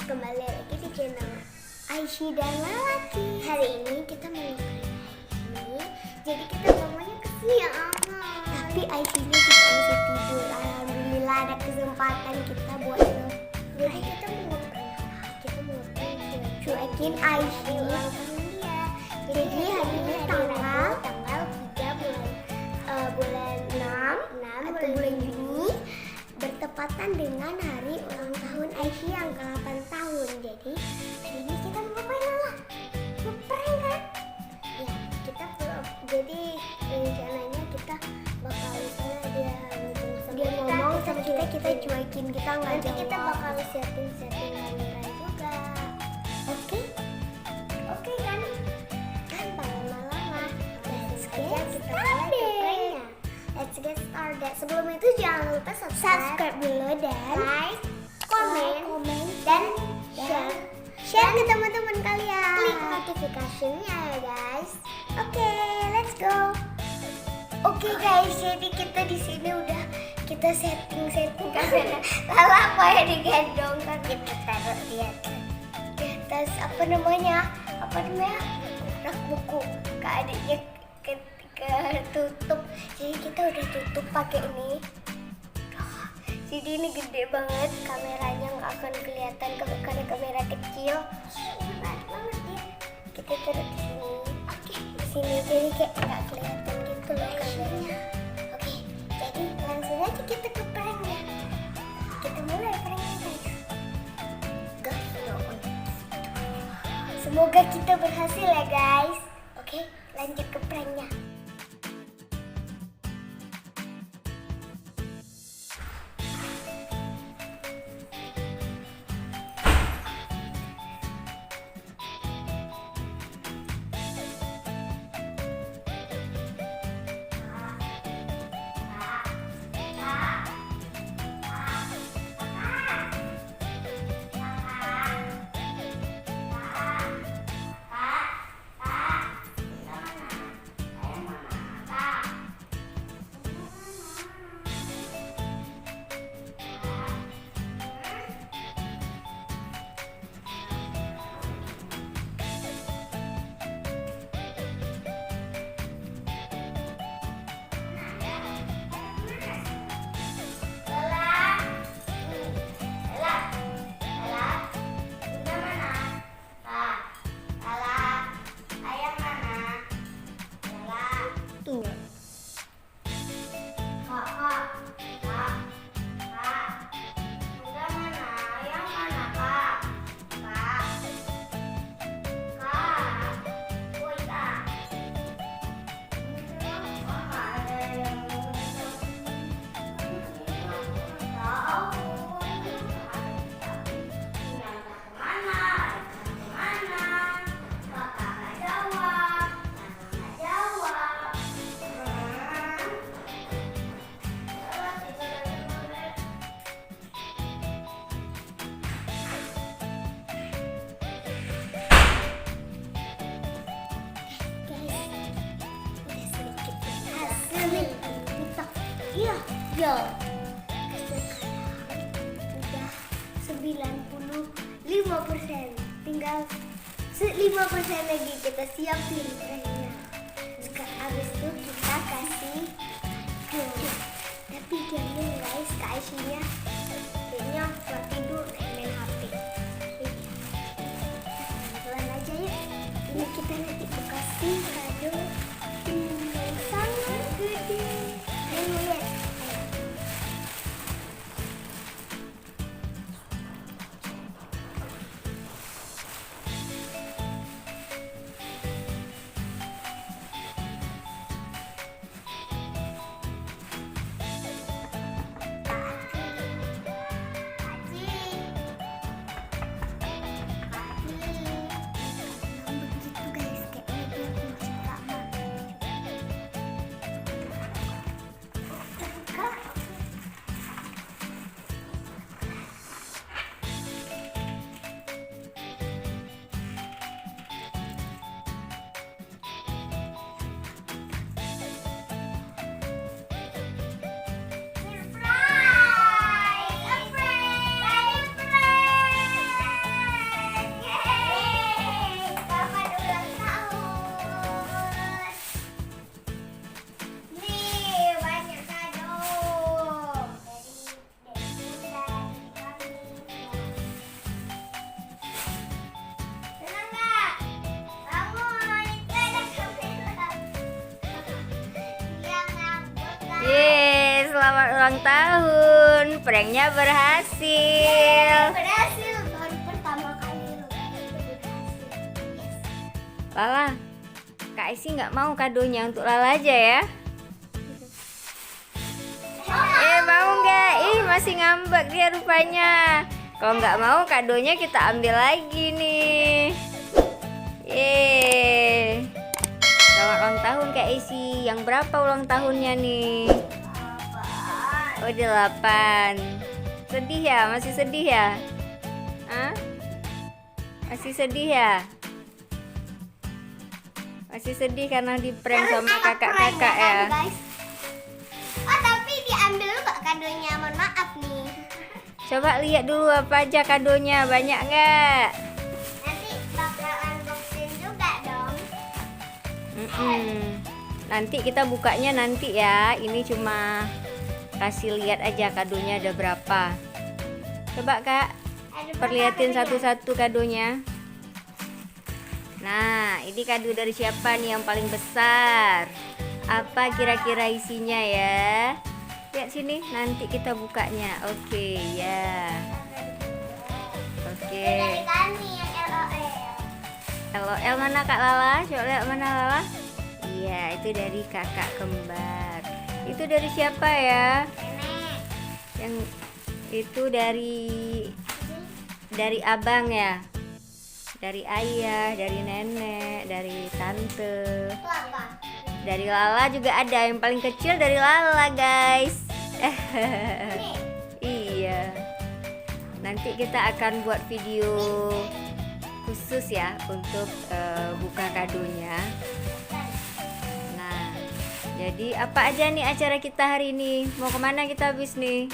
Kembali lagi di channel Aishi dan Lalaki. Hari ini kita mau ngapain ini? Jadi kita ngomongnya kesiangan. Tapi Aishi-nya juga masih tidur. Alhamdulillah ada kesempatan kita buat jadi kita mau ngapain? Kita mau cuekin Aishi ulang tahun dia. Jadi hari ini tanggal 3 bulan 6 atau bulan Juni, bertepatan dengan hari ulang tahun Aishi yang ke-8 tahun. Jadi hari ini kita mau ngapain lah? Ngeprank kan? Ya, kita jadi rencananya kita bakal misalnya dia ngomong sama kita cuekin, kita nggak jawab. Nanti kita bakal setting kamera juga. Oke kan? Tanpa lama-lama, let's get started. Sebelum itu jangan lupa subscribe dulu dan like, komen, dan share ke teman-teman kalian. Klik notification-nya ya guys. Oke, let's go. Oke guys, jadi kita di sini udah kita setting kamera. Lalu apa yang digendong kan kita taruh di atas apa namanya rak buku. Kak adiknya tutup, jadi kita udah tutup pakai ini. Jadi ini gede banget, kameranya nggak akan kelihatan karena kamera kecil. Berat banget ya. Kita taruh di sini. Oke, di sini jadi kayak nggak kelihatan gitu loh kameranya. Oke, jadi langsung aja kita ke pranknya. Kita mulai pranknya guys. Semoga kita berhasil ya guys. Oke, lanjut ke pranknya. Ya, udah 95%, tinggal 5% lagi kita siapin pranknya. Sekarang abis itu kita kasih tapi jangan guys, Kak Aishi-nya kayaknya buat tidur main HP. Pelan aja yuk, ini kita nanti kasih kado yang sangat gede. Ayo lihat. ulang tahun. Pranknya berhasil. Berhasil baru pertama kali loh. Lala, Kak Esi nggak mau kadonya, untuk Lala aja ya. Mau nggak? Ih, masih ngambek dia rupanya. Kalau nggak mau, kadonya kita ambil lagi nih. Yeay. Selamat ulang tahun Kak Esi. Yang berapa ulang tahunnya nih? Oh, 8. Sedih ya? Masih sedih ya? Hah? Masih sedih ya? Masih sedih karena di prank sama kakak-kakak ya? Guys. Oh, tapi diambil dulu kok kadonya. Mohon maaf nih. Coba lihat dulu apa aja kadonya, banyak nggak? Nanti bakal unboxing juga dong. Nanti kita bukanya nanti ya. Ini cuma kasih lihat aja kadonya ada berapa. Coba Kak, perlihatin satu-satu kadonya. Nah, ini kado dari siapa nih yang paling besar? Apa kira-kira isinya ya? Lihat sini, nanti kita bukanya. Oke, ya. Oke. Dari kami yang LOL. LOL mana Kak Lala? Coba lihat mana Lala? Iya, itu dari kakak kembar. Itu dari siapa ya? Nenek. Yang itu dari abang ya? Dari ayah, dari nenek, dari tante. Itu apa? Dari Lala juga ada, yang paling kecil dari Lala guys. Ini. Iya. Nanti kita akan buat video khusus ya untuk buka kadonya. Nah, jadi apa aja nih acara kita hari ini? Mau kemana kita habis nih?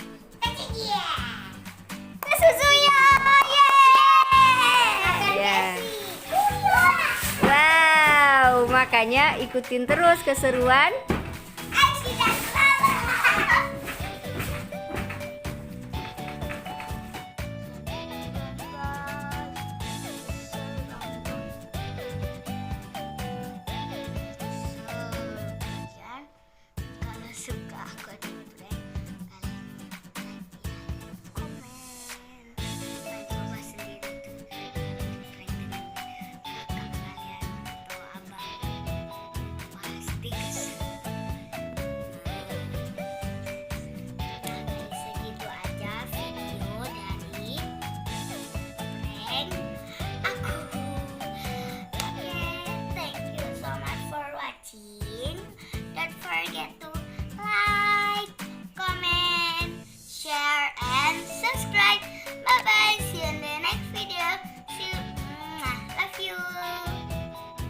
Iya. Ke susu ya. Yeay. Makan Iya. Desi. Wow, makanya ikutin terus keseruan